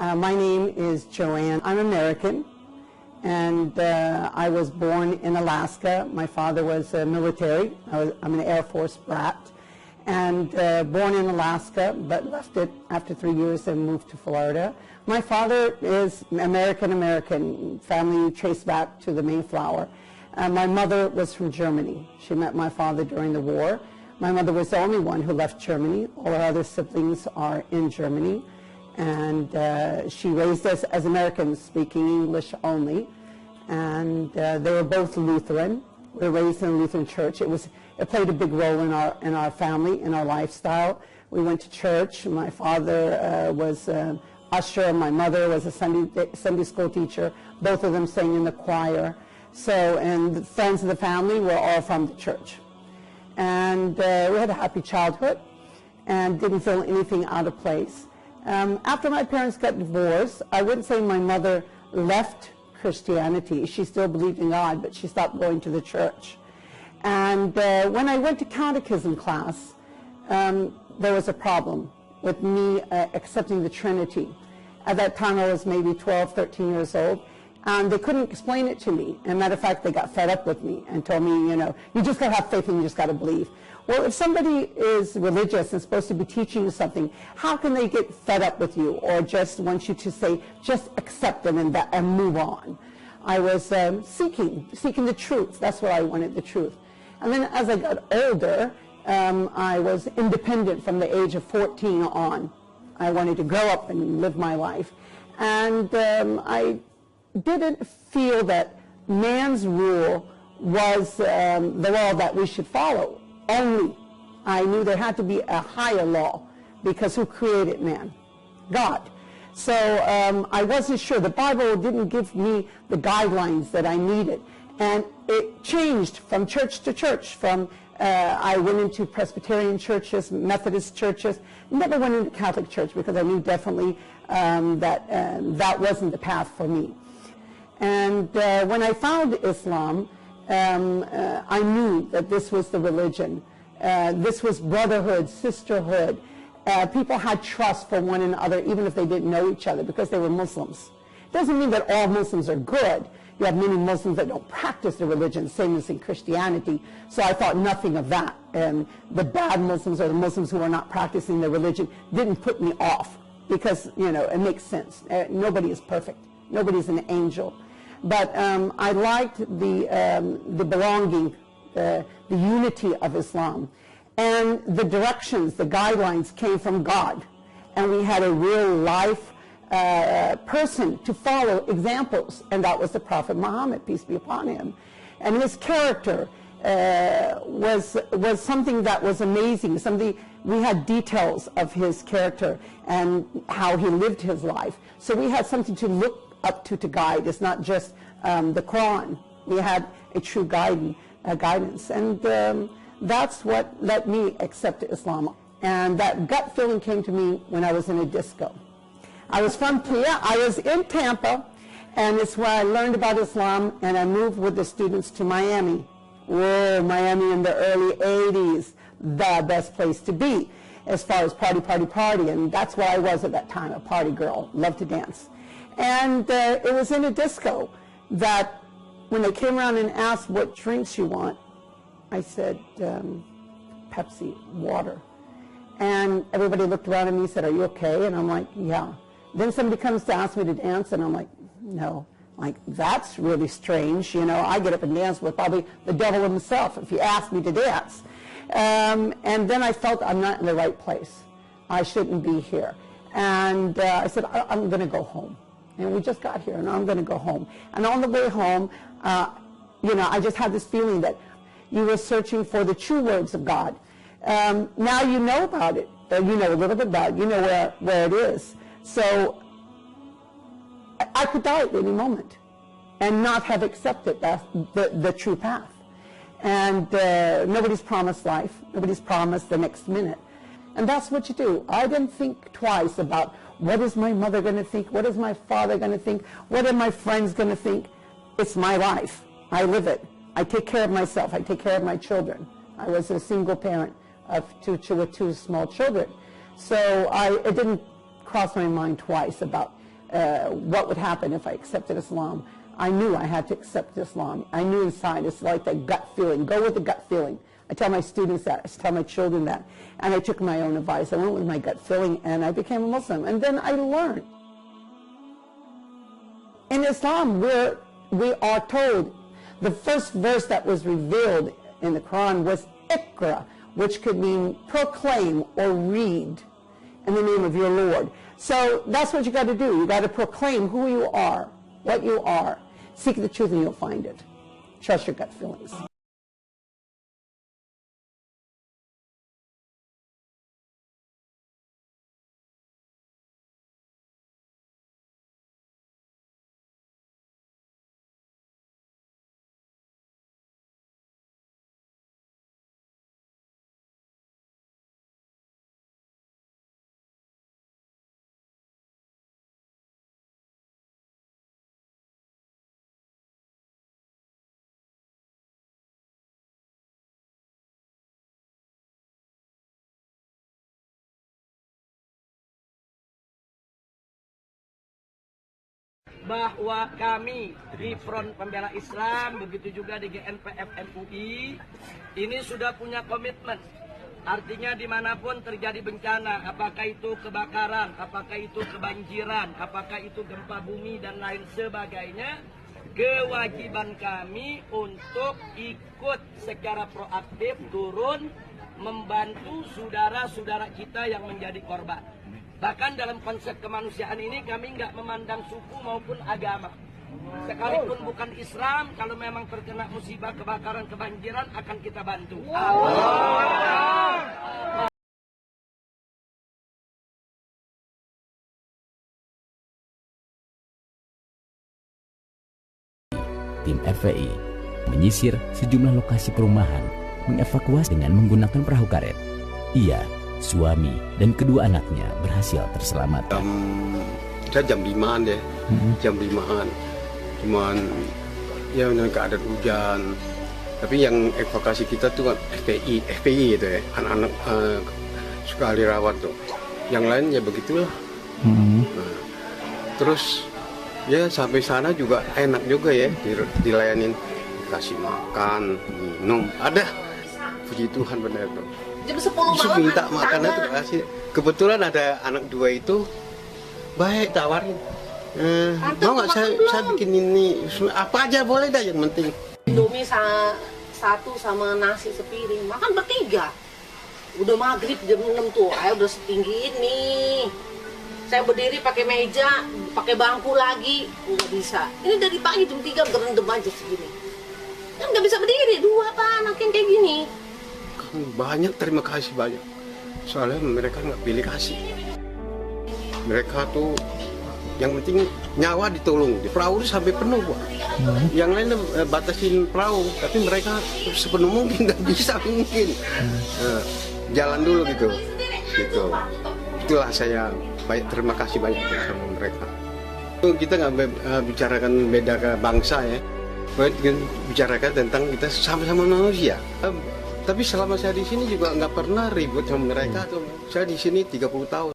My name is Joann. I'm American, and I was born in Alaska. My father was military. I'm an Air Force brat, and born in Alaska, but left it after 3 years and moved to Florida. My father is American, family traced back to the Mayflower. My mother was from Germany. She met my father during the war. My mother was the only one who left Germany. All our other siblings are in Germany. And she raised us as Americans, speaking English only. And they were both Lutheran. We were raised in a Lutheran church. It played a big role in our family, in our lifestyle. We went to church. My father was usher, and my mother was a Sunday school teacher. Both of them sang in the choir. So, and the friends of the family were all from the church. And we had a happy childhood and didn't feel anything out of place. After my parents got divorced, I wouldn't say my mother left Christianity. She still believed in God, but she stopped going to the church. And when I went to catechism class, there was a problem with me accepting the Trinity. At that time, I was maybe 12, 13 years old, and they couldn't explain it to me. And matter of fact, they got fed up with me and told me, you know, you just got to have faith and you just got to believe. Well, if somebody is religious and supposed to be teaching you something, how can they get fed up with you or just want you to say, just accept it and move on? I was seeking the truth. That's what I wanted, the truth. And then as I got older, I was independent from the age of 14 on. I wanted to grow up and live my life. And I didn't feel that man's rule was the law that we should follow. Only I knew there had to be a higher law, because who created man? God. So I wasn't sure. The Bible didn't give me the guidelines that I needed. And it changed from church to church. I went into Presbyterian churches, Methodist churches, never went into Catholic church because I knew definitely that wasn't the path for me. And when I found Islam, I knew that this was the religion. This was brotherhood, sisterhood. People had trust for one another, even if they didn't know each other, because they were Muslims. It doesn't mean that all Muslims are good. You have many Muslims that don't practice the religion, same as in Christianity. So I thought nothing of that. And the bad Muslims, or the Muslims who are not practicing their religion, didn't put me off, because, you know, it makes sense. Nobody is perfect. Nobody's an angel. But I liked the belonging, the unity of Islam. And the directions, the guidelines came from God. And we had a real life person to follow, examples. And that was the Prophet Muhammad, peace be upon him. And his character was something that was amazing. We had details of his character and how he lived his life. So we had something to look up to guide. It's not just the Quran. We had a true guidance. And that's what let me accept Islam. And that gut feeling came to me when I was in a disco. I was in Tampa, and it's where I learned about Islam, and I moved with the students to Miami. Whoa, Miami in the early 80s, the best place to be as far as party, and that's what I was at that time, a party girl, loved to dance. And it was in a disco that when they came around and asked what drinks you want, I said, Pepsi, water. And everybody looked around at me and said, are you okay? And I'm like, yeah. Then somebody comes to ask me to dance, and I'm like, no. Like, that's really strange. You know, I get up and dance with probably the devil himself if he asked me to dance. And then I felt I'm not in the right place. I shouldn't be here. And I said, I'm going to go home. And we just got here, and I'm going to go home. And on the way home, you know, I just had this feeling that you were searching for the true words of God. Now you know about it, or you know a little bit about it. You know where it is. So I could die at any moment and not have accepted the true path. And nobody's promised life. Nobody's promised the next minute. And that's what you do. I didn't think twice about what is my mother going to think, what is my father going to think, what are my friends going to think. It's my life. I live it. I take care of myself. I take care of my children. I was a single parent with two small children. So it didn't cross my mind twice about what would happen if I accepted Islam. I knew I had to accept Islam. I knew inside, it's like that gut feeling. Go with the gut feeling. I tell my students that. I tell my children that. And I took my own advice. I went with my gut feeling, and I became a Muslim. And then I learned. In Islam, we are told, the first verse that was revealed in the Quran was Iqra, which could mean proclaim or read in the name of your Lord. So that's what you got to do. You got to proclaim who you are, what you are. Seek the truth and you'll find it. Trust your gut feelings. Bahwa kami di Front Pembela Islam, begitu juga di GNPF MUI, ini sudah punya komitmen. Artinya dimanapun terjadi bencana, apakah itu kebakaran, apakah itu kebanjiran, apakah itu gempa bumi dan lain sebagainya, kewajiban kami untuk ikut secara proaktif turun membantu saudara-saudara kita yang menjadi korban. Bahkan dalam konsep kemanusiaan ini kami nggak memandang suku maupun agama. Sekalipun bukan Islam, kalau memang terkena musibah kebakaran, kebanjiran, akan kita bantu. Tim FPI menyisir sejumlah lokasi perumahan, mengevakuasi dengan menggunakan perahu karet. Ia, suami dan kedua anaknya berhasil terselamatkan. Jam 5-an deh, jam 5-an. Cuman ya keadaan hujan. Tapi yang evakuasi kita tuh kan FPI itu ya, anak-anak sekali rawat tuh. Yang lain ya begitulah. Nah, terus ya sampai sana juga enak juga ya, dilayanin, dikasih makan, minum, ada. Puji Tuhan benar tuh. Jam 10 malam minta makan itu kasih. Kebetulan ada anak dua itu baik tawarin. Mau nggak saya bikin ini apa aja boleh dah, yang penting. Indomie satu sama nasi sepiring, makan bertiga. Udah maghrib jam 6 tuh, air udah setinggi ini. Saya berdiri pakai meja, pakai bangku lagi, nggak bisa. Ini dari pagi jam 3 berendam aja segini. Kan nggak bisa berdiri, dua apa anak yang kayak gini. Banyak, terima kasih banyak. Soalnya mereka nggak pilih kasih. Mereka tuh yang penting nyawa ditolong. Di perahu sampai penuh, Pak. Yang lain batasin perahu, tapi mereka sepenuh mungkin nggak bisa mungkin. Jalan dulu gitu. Itulah saya terima kasih banyak sama mereka. Kita nggak bicarakan beda ke bangsa ya. Kita bicarakan tentang kita sama-sama manusia. Tapi selama saya di sini juga nggak pernah ribut sama mereka tuh. Saya di sini 30 tahun.